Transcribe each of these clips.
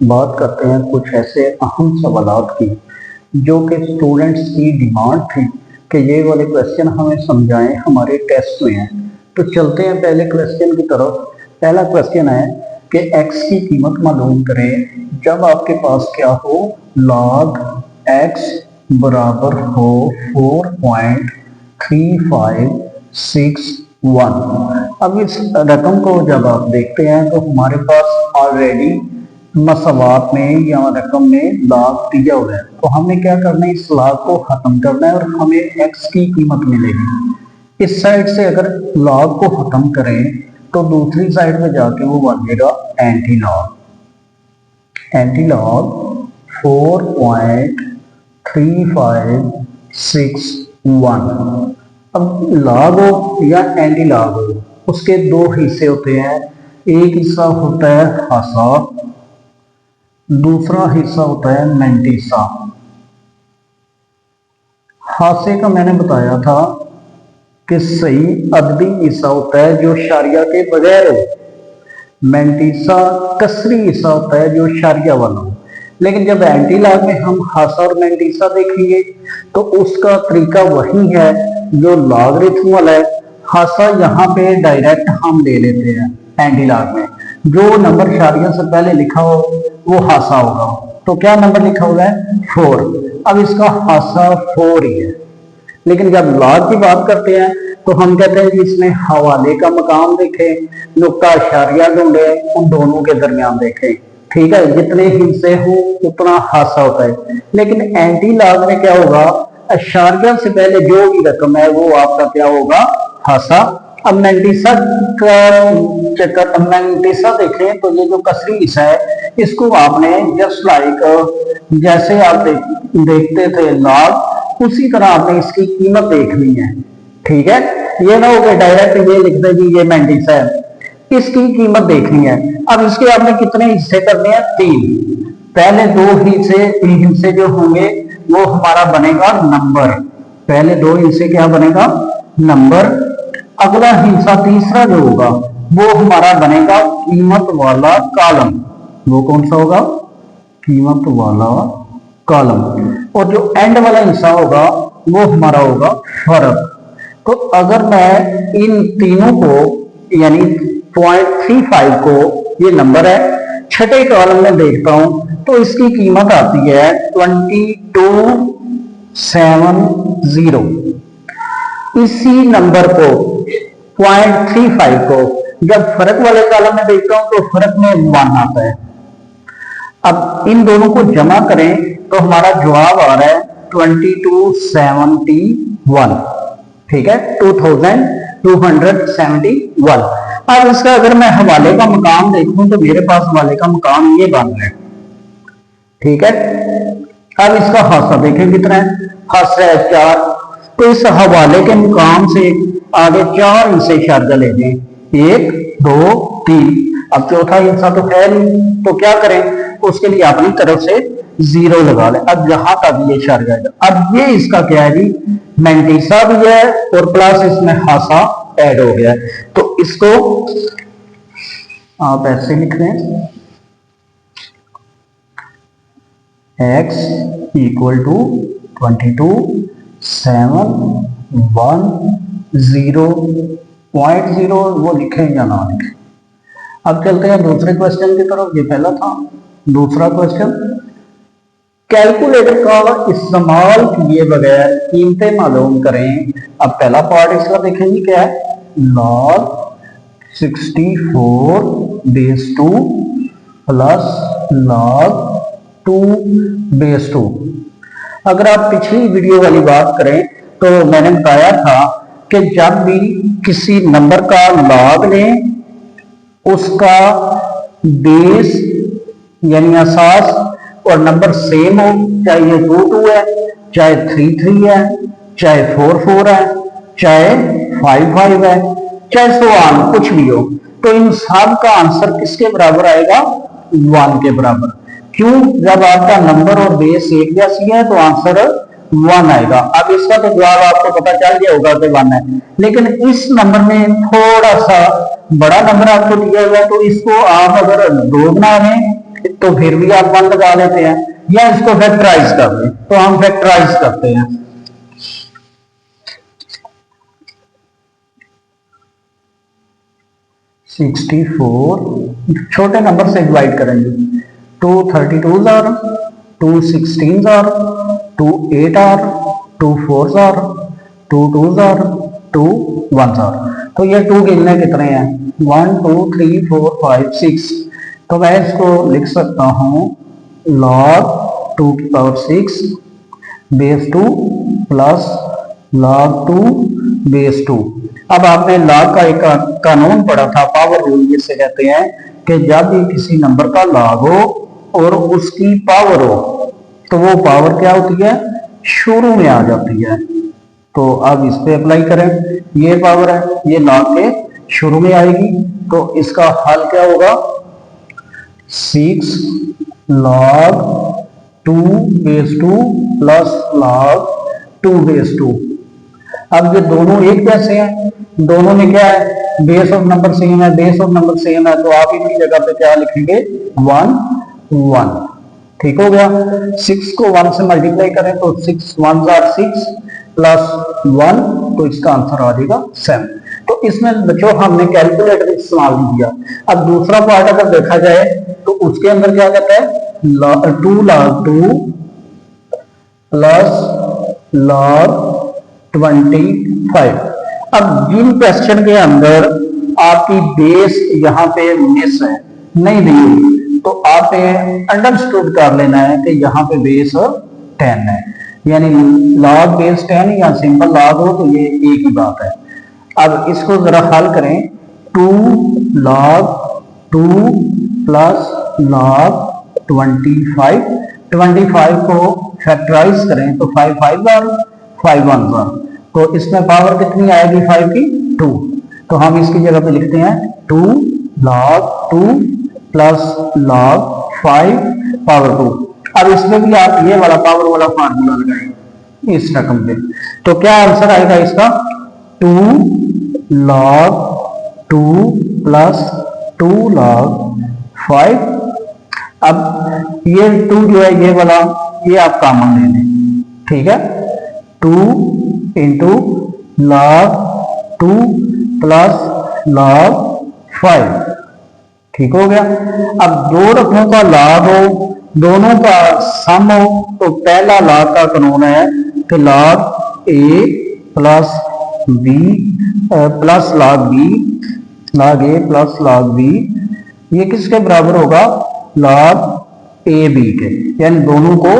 बात करते हैं कुछ ऐसे अहम सवालात की जो कि स्टूडेंट्स की डिमांड थी कि ये वाले क्वेश्चन हमें समझाएं, हमारे टेस्ट में हैं। तो चलते हैं पहले क्वेश्चन की तरफ। पहला क्वेश्चन है कि x की कीमत मालूम करें जब आपके पास क्या हो, log x बराबर हो 4.3561। अब इस रकम को जब आप देखते हैं तो हमारे पास ऑलरेडी मसवात में या रकम में लाग दिया हुआ है, तो हमें क्या करना है, इस लाग को खत्म करना है और हमें x की कीमत मिलेगी। इस साइड से अगर लाग को खत्म करें तो दूसरी साइड में जाके वो बनेगा एंटी लॉग। Anti log 4.3561। अब लॉग हो या एंटी लॉग हो, उसके दो हिस्से होते हैं। एक हिस्सा होता है हासा, दूसरा हिस्सा होता है मेंटिसा। हासे का मैंने बताया था कि सही अददी हिस्सा होता है जो शारिया के बगैर हो, मेंटिसा कसरी हिस्सा होता है जो शारिया वाला हो। लेकिन जब एंटी लॉग में हम हासा और मेंटिसा देखेंगे तो उसका तरीका वही है जो लॉगरिथम वाला है। हासा यहाँ पे डायरेक्ट हम ले लेते हैं, एंटी लॉग में जो नंबर शारिया से पहले लिखा हो वो हासा होगा। तो क्या नंबर लिखा हुआ है, 4। अब इसका हासा 4 ही है। लेकिन जब लॉग की बात करते हैं तो हम कहते हैं कि इसमें हवाले का मकाम देखें, नुक्ता शारिया ढूंढे, उन दोनों के दरमियान देखें। ठीक है, जितने हिस्से हो उतना हासा होता है। लेकिन एंटी लॉग में क्या होगा, अशारिया से पहले जो भी रकम है वो आपका क्या होगा, हासा। अब मेंटिसा का चक्कर, मेंटिसा देखें तो ये जो कसरी हिस्सा है इसको आपने जस्ट लाइक जैसे आप देखते थे लॉग, उसी तरह आपने इसकी कीमत देखनी है। ठीक है, ये ना हो कि डायरेक्ट ये लिख दे जी ये मेंटिसा है, इसकी कीमत देखनी है। अब इसके आपने कितने हिस्से करने हैं, 3। पहले दो हिस्से जो होंगे वो हमारा बनेगा नंबर। पहले दो हिस्से क्या बनेगा, नंबर। अगला हिस्सा तीसरा जो होगा वो हमारा बनेगा कीमत वाला कॉलम। वो कौन सा होगा, कीमत वाला कॉलम। और जो एंड वाला हिस्सा होगा वो हमारा होगा फर्क। तो अगर मैं इन तीनों को यानी 0.35 को, ये नंबर है, छठे कॉलम में देखता हूं तो इसकी कीमत आती है 2270। इसी नंबर को 0.35 को जब फर्क वाले कॉलम में देखता हूं तो फर्क में 1 आता है। अब इन दोनों को जमा करें तो हमारा जवाब आ रहा है 2271। ठीक है, 2271। अब इसका अगर मैं हवाले का मकाम देखूं तो मेरे पास हवाले का मकाम ये बन रहा है। ठीक है, अब इसका हासा देखें कितना है, हासा है 4। तो इस हवाले के मुकाम से आगे 4 हिस्से शारिया ले दें, 1 2 3। अब चौथा हिस्सा तो है नहीं, तो क्या करें, उसके लिए अपनी तरफ से 0 लगा लें। अब यहां तक ये शारिया है। अब ये इसका क्या है जी, मेंटिसा भी है और प्लस इसमें हासा ऐड हो गया है। तो इसको आप ऐसे लिख रहे हैं, x इक्वल टू 2271.0 वो लिखें या ना लिखें। अब चलते हैं दूसरे क्वेश्चन की तरफ। ये पहला था, दूसरा क्वेश्चन, कैलकुलेटर का इस्तेमाल किए बगैर कीमतें मालूम करें। अब पहला पार्ट इसका देखेंगे क्या है, log 64 base 2 plus log 2 base 2। अगर आप पिछली वीडियो वाली बात करें तो मैंने बताया था कि जब भी किसी नंबर का log लें, उसका बेस यानी असास और नंबर सेम हो, चाहे ये 2 है, चाहे 3 है, चाहे 4 है, चाहे 5 है, चाहे सो ऑन कुछ भी हो, तो इन सब का आंसर किसके बराबर आएगा, 1 के बराबर। क्यों, जब आपका नंबर और बेस एक जैसी है तो आंसर 1 आएगा। अब इसका तो जवाब आपको पता चल गया होगा कि 1 है, लेकिन इस नंबर में थोड़ा सा बड़ा नंबर आपको दिया हुआ है, तो इसको आप अगर 2 बना लें तो फिर भी आप 1 लगा लेते हैं, या इसको फैक्टराइज कर दें, तो हम फैक्टराइज करते हैं। 64 छोटे नंबर से डिवाइड करेंगे, 2 32 R, 2 16 R, 2 8 R, 2 4 R, 2 2 R, 2 1 R. तो ये 2 गिनने कितने हैं, 1 2 3 4 5 6। तो मैं इसको लिख सकता हूं log 2 की power 6 base 2 plus log 2 base 2। अब आपने लॉग का एक कानून पढ़ा था, पावर रूल जिसे कहते हैं, कि जब भी किसी नंबर का लॉग हो और उसकी पावर हो तो वो पावर क्या होती है, शुरू में आ जाती है। तो अब इस पे अप्लाई करें, ये पावर है, ये लॉग के शुरू में आएगी, तो इसका हल क्या होगा, 6 log 2 base 2 plus log 2 base 2। अब ये दोनों एक जैसे हैं, दोनों में क्या है, बेस ऑफ नंबर सेम है, बेस ऑफ नंबर सेम है, तो आप इनकी जगह पे क्या लिखेंगे, 1 1। ठीक हो गया। 6 को 1 से मल्टीप्लाई करें तो 6 1 आर 6 प्लस 1, तो इसका आंसर आ जाएगा 7। तो इसमें बच्चों हमने कैलकुलेटर इस्तेमाल नहीं किया। अब दूसरा पार्ट अगर देखा जाए तो उसके अंदर क्या कहता है, 2 log 2 प्लस log 25। अब जिन क्वेश्चन के अंदर आपकी बेस यहाँ पे मिस है, नहीं दी, तो आप अंडरस्टूड कर लेना है कि यहाँ पे बेस 10 है, यानी log बेस 10 या सिंपल log हो तो ये एक ही बात है। अब इसको जरा हल करें, 2 log 2 प्लस log 25 को फैक्टराइज करें तो 5 5 आर 5 1 आर, तो इसमें पावर कितनी आएगी 5 की 2। तो हम इसकी जगह पे लिखते हैं 2 log 2 प्लस log 5 पावर 2। अब इसमें भी आप ये वाला पावर वाला फार्मूला लगाएंगे इस रकम पे, तो क्या आंसर आएगा इसका, 2 log 2 प्लस 2 log 5। अब ये 2 जो है ये वाला, ये आप कॉमन ले लें, ठीक है, 2 इंटू log 2 प्लस log 5। ठीक हो गया। अब दो रकमों का log हो, दोनों का सम हो, तो पहला log का कानून है कि log a plus b plus log b, log a plus log b, ये किसके बराबर होगा, log a b के, यानी दोनों को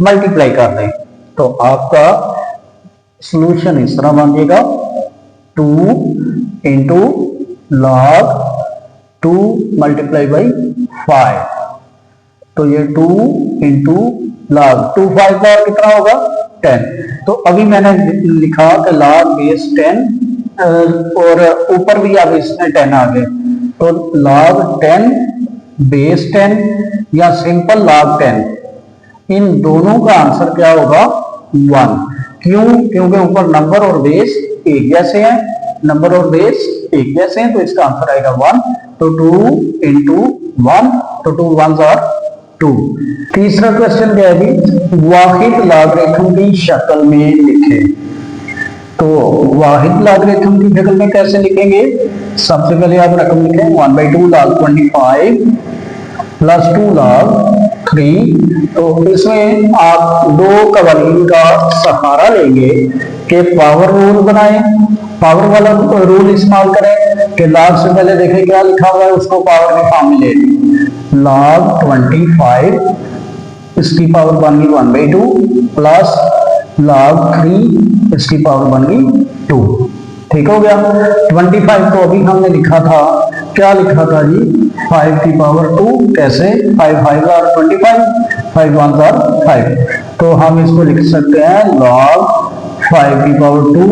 मल्टीप्लाई कर दें तो आपका सॉल्यूशन इस तरह बन जाएगा, 2 इंटू log 2 मल्टीप्लाई बाई 5। तो ये 2 इंटू log 2 5 का कितना होगा 10। तो अभी मैंने लिखा कि log बेस 10 और ऊपर भी अब इसमें 10 आ गए, तो log 10 बेस 10 या सिंपल log 10, इन दोनों का आंसर क्या होगा 1। क्यों, क्योंकि ऊपर नंबर और बेस एक जैसे हैं, नंबर और बेस एक जैसे हैं, तो इसका आंसर आएगा 1। तो 2 इंटू 1, तो 2 1 आर 2। तीसरा क्वेश्चन क्या है जी, वाहिद लॉगरिथम की शक्ल में लिखे। तो वाहिद लॉगरिथम की शक्ल में कैसे लिखेंगे, सबसे पहले आप रकम लिखें 1/2 log 25 प्लस 2 log 3। तो इसमें आप दो कवानीन का सहारा लेंगे कि पावर रूल बनाएं, पावर वाला रूल इस्तेमाल करें कि log से पहले देखें क्या लिखा हुआ है, उसको पावर के फॉर्म में ले लें। log 25 इसकी पावर बन गई 1/2 प्लस log 3 इसकी पावर बन गई 2। ठीक हो गया। 25 को अभी हमने लिखा था, क्या लिखा था जी, 5 की पावर 2। कैसे, 5 5 आर 25, 5 1 आर 5। तो हम इसको लिख सकते हैं log 5 की पावर 2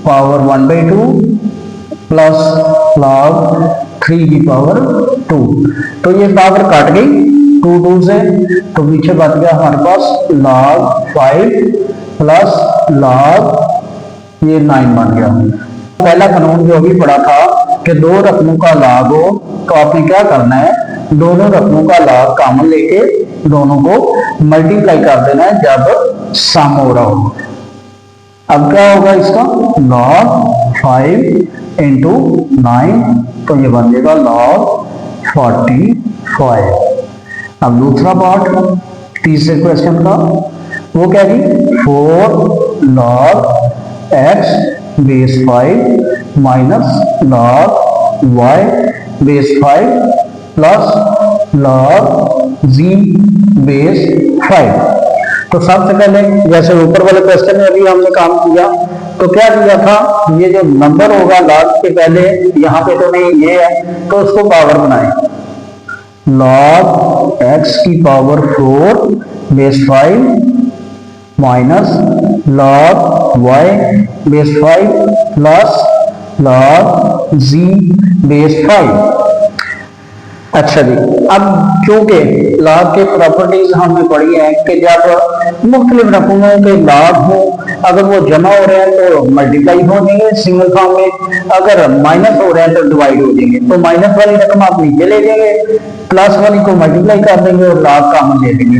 पावर 1/2 प्लस log 3 की पावर 2। तो ये पावर काट गई 2 2 से, तो पीछे बच गया हमारे पास log 5 प्लस log ये 9 बन गया। पहला कानून जो अभी पढ़ा था कि दो रकमों का log हो तो आपने क्या करना है, दोनों रकमों का लॉग कॉमन लेके दोनों को मल्टीप्लाई कर देना है जब सम हो रहा हो। अब क्या होगा इसका लॉग 5 इंटू 9, तो ये बन जाएगा लॉग 45। अब दूसरा पार्ट तीसरे क्वेश्चन का, वो क्या जी 4 log x base 5 minus log y base 5 plus log z base 5। तो सबसे पहले जैसे ऊपर वाले क्वेश्चन में अभी हमने काम किया, तो क्या किया था, ये जो नंबर होगा लॉग के पहले, यहाँ पे तो नहीं ये है, तो उसको पावर बनाए, लॉग x की power 4 base 5 minus log y base 5 plus log z base 5। अच्छा जी, अब चूंकि लॉग के प्रॉपर्टीज हमने पढ़ी है कि जब मुख्तलिफ रकमों के लॉग हो, अगर वो जमा हो रहे हैं तो मल्टीप्लाई हो जाएंगे सिंगल फॉर्म में, अगर माइनस हो रहे हैं तो डिवाइड हो जाएंगे। तो माइनस वाली रकम आप नीचे ले जाएंगे, प्लस वाली को मल्टीप्लाई कर देंगे और लॉग कॉमन ले लेंगे।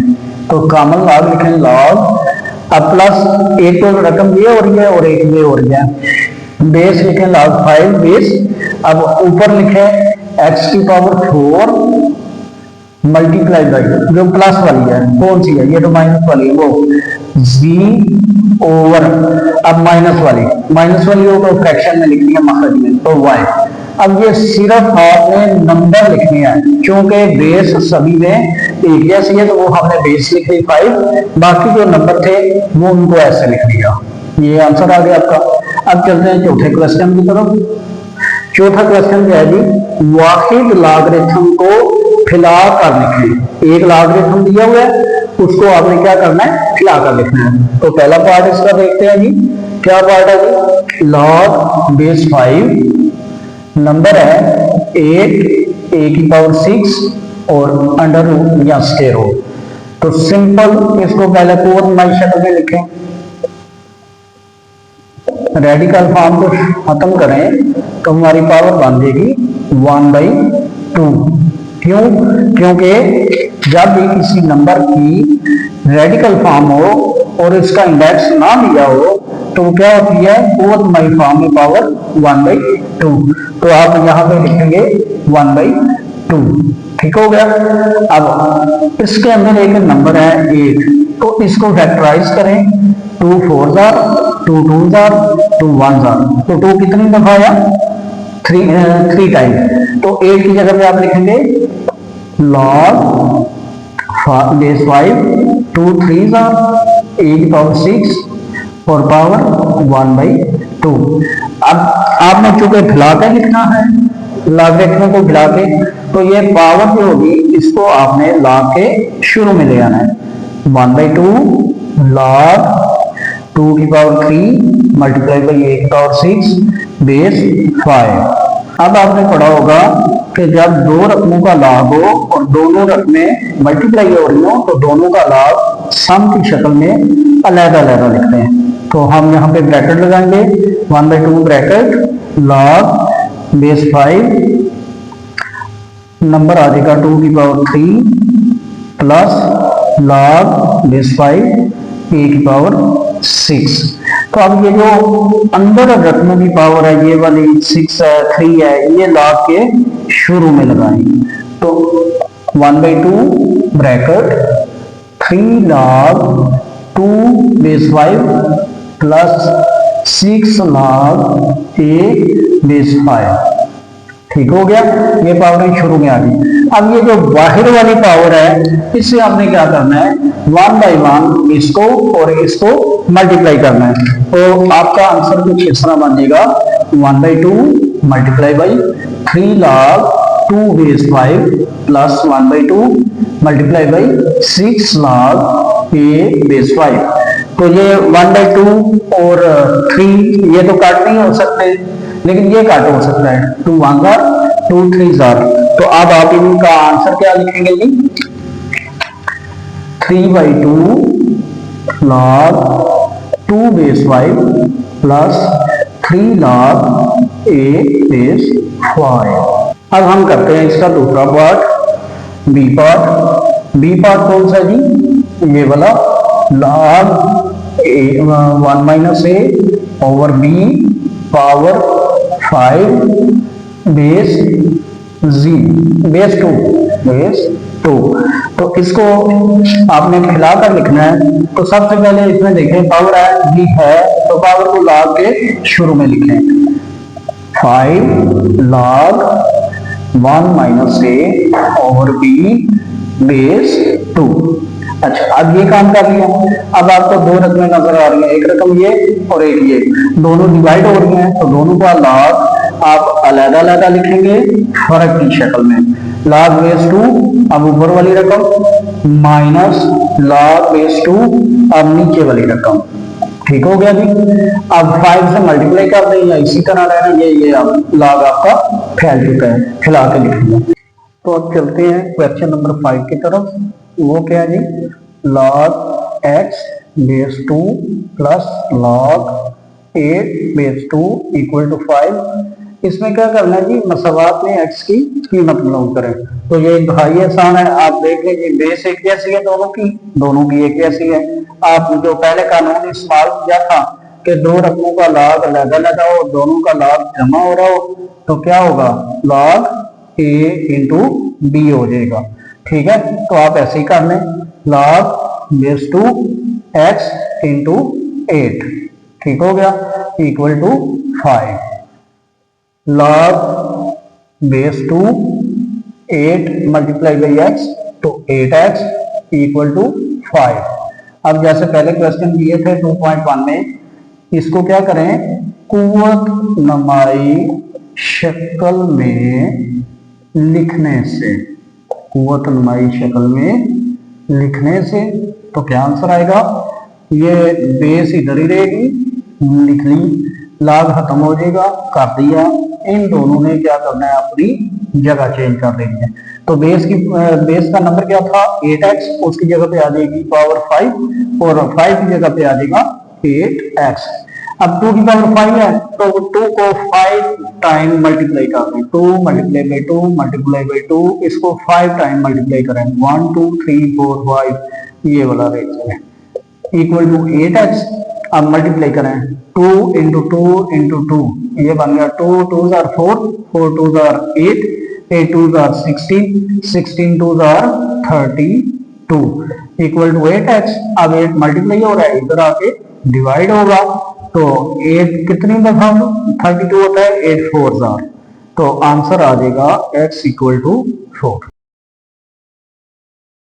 तो कॉमन लॉग लिखें लॉग, अब प्लस एक तो रकम ये हो रही है और एक ये हो रही है, बेस लिखें log 5 बेस। अब ऊपर लिखें x की पावर 4 मल्टीप्लाई बाई जो प्लस वाली है, कौन सी है, ये तो माइनस वाली है, वो z ओवर, अब माइनस वाली हो तो फ्रैक्शन में लिखनी है मखरज में, तो y। अब ये सिर्फ आपने नंबर लिखने हैं, क्योंकि बेस सभी में एक जैसी है तो वो हमने बेस लिख ली 5, बाकी जो नंबर थे वो उनको ऐसे लिख दिया। ये आंसर आ गया आपका। अब चलते हैं चौथे क्वेश्चन की तरफ। चौथा क्वेश्चन क्या है जी, वाहिद लॉगरिथम को फैला कर लिखें। एक लॉगरिथम दिया हुआ है, उसको आपने क्या करना है, फैला कर लिखना है। तो पहला पार्ट इसका देखते हैं जी, क्या पार्ट है जी, लॉग बेस 5 नंबर है 8 a की पावर 6 और अंडर रूट या स्क्वायर हो। तो सिंपल इसको पहले कोऑर्डिनेट शक्ल में लिखें, रेडिकल फॉर्म को खत्म करें तो हमारी पावर बन जाएगी 1/2। क्यों, क्योंकि जब भी किसी नंबर की रेडिकल फॉर्म हो और इसका इंडेक्स ना दिया हो तो क्या होती है, बोथ माई फॉर्म में पावर 1/2। तो आप यहाँ पे लिखेंगे 1/2। ठीक हो गया। अब इसके अंदर एक नंबर है 8, तो इसको फैक्टराइज करें, 2 4 जार, 2 2 जार, 2 1 जार, तो 2 कितनी दफा आया, 3 टाइम। तो 8 की जगह पे आप लिखेंगे लॉग बेस 5 2 3 जार a की पावर 6 और पावर 1/2। अब आपने चूंकि फैला के लिखना है, लॉगरिथम को फैला के, तो ये पावर जो होगी इसको आपने लॉग के शुरू में ले आना है, 1/2 लॉग 2 की पावर 3 मल्टीप्लाई बाई a की पावर 6 बेस 5। अब आपने पढ़ा होगा कि जब दो रकमों का लॉग हो और दोनों रकमें मल्टीप्लाई हो रही हो तो दोनों का लॉग सम की शक्ल में अलग-अलग लिखते हैं। तो हम यहाँ पे ब्रैकेट लगाएंगे, 1/2 ब्रैकेट लॉग बेस 5 नंबर आ जाएगा 2 की power 3 plus log base 5 a की पावर 6। तो अब ये जो अंदर रकमों की पावर है, ये वाली 6 है 3 है, ये लॉग के शुरू में लगाएंगे। तो 1/2 bracket 3 log 2 base 5 plus 6 log a base 5। ठीक हो गया, ये पावर शुरू में आ गई। अब ये जो बाहर वाली पावर है, इससे आपने क्या करना है, 1/1 इसको और इसको मल्टीप्लाई करना है। तो आपका आंसर कुछ इस तरह बन जाएगा, 1/2 multiply by 3 log 2 base 5 plus 1/2 multiply by 6 log a base 5। तो ये 1/2 और 3 ये तो काट नहीं हो सकते, लेकिन ये काट हो सकता है, 2 1 जार 2 3 जार। तो अब आप इनका आंसर क्या लिखेंगे जी, 3/2 log 2 base 5 plus 3 log a base 5। अब हम करते हैं इसका दूसरा पार्ट। बी पार्ट कौन सा जी, ये वाला log वन माइनस ए ओवर बी पावर 5 बेस जी बेस 2। तो इसको आपने खिलाकर लिखना है। तो सबसे पहले इसमें देखें पावर जी है, तो पावर को log के शुरू में लिखें, 5 log 1 माइनस ए ओवर बी बेस 2। अच्छा, अब ये काम कर लिया। अब आपको दो रकमें नजर आ रही हैं, एक रकम ये और एक ये, दोनों डिवाइड हो रही हैं, तो दोनों का लॉग आप अलग अलग लिखेंगे फर्क की शक्ल में। लॉग बेस 2 अब ऊपर वाली रकम माइनस लॉग बेस 2 अब नीचे वाली रकम। ठीक हो गया जी। अब 5 से मल्टीप्लाई कर दें या इसी तरह रहना, ये अब लॉग आपका फैल चुका है, खिला के लिखेंगे। तो अब चलते हैं क्वेश्चन नंबर 5 की तरफ। वो क्या है जी, log x base 2 plus log 8 base 2 equal to 5। इसमें क्या करना है जी, मसावात में x की कीमत मालूम करें। तो ये इंतहाई आसान है, आप देख लीजिए बेस एक जैसी है दोनों की एक जैसी है। आप जो पहले कानून इस्तेमाल किया था कि दो रकमों का log अलग अलग हो, दोनों का log जमा हो रहा हो, तो क्या होगा, log a इंटू बी हो जाएगा। ठीक है, तो आप ऐसे ही कर लें, log बेस 2 x इंटू 8, ठीक हो गया, equal to 5। log base 2 8 multiply by x, तो 8x इक्वल टू 5। अब जैसे पहले क्वेश्चन दिए थे 2.1 में, इसको क्या करें, कुव्वत नमाई शक्ल में लिखने से, कुव्वत नमाई शक्ल में लिखने से, तो क्या आंसर आएगा, ये बेस इधर ही रहेगी, लिख ली, log खत्म हो जाएगा, कर दिया। इन दोनों ने क्या करना है, अपनी जगह चेंज कर देनी है। तो बेस का नंबर क्या था 8x, उसकी जगह पे आ जाएगी पावर 5 और 5 की जगह पे आ जाएगा 8x। अब 2 की पावर 5 है, तो 2 को 5 टाइम मल्टीप्लाई कर दें, 2 मल्टीप्लाई बाई 2 मल्टीप्लाई बाई 2, इसको 5 टाइम मल्टीप्लाई करें, 1 2 3 4 5, ये वाला रेट है, इक्वल टू 8x। अब मल्टीप्लाई करें, 2 इंटू 2 इंटू 2, ये बन गया 2 2 जार 4, 4 2 जार 8, 8 2 जार 16, 16 2 जार 32, इक्वल टू 8x। अब 8 मल्टीप्लाई हो रहा है, इधर आके डिवाइड होगा, तो 8 कितनी दफा 32 होता है, 8 4 जार, तो आंसर आ जाएगा x इक्वल टू 4।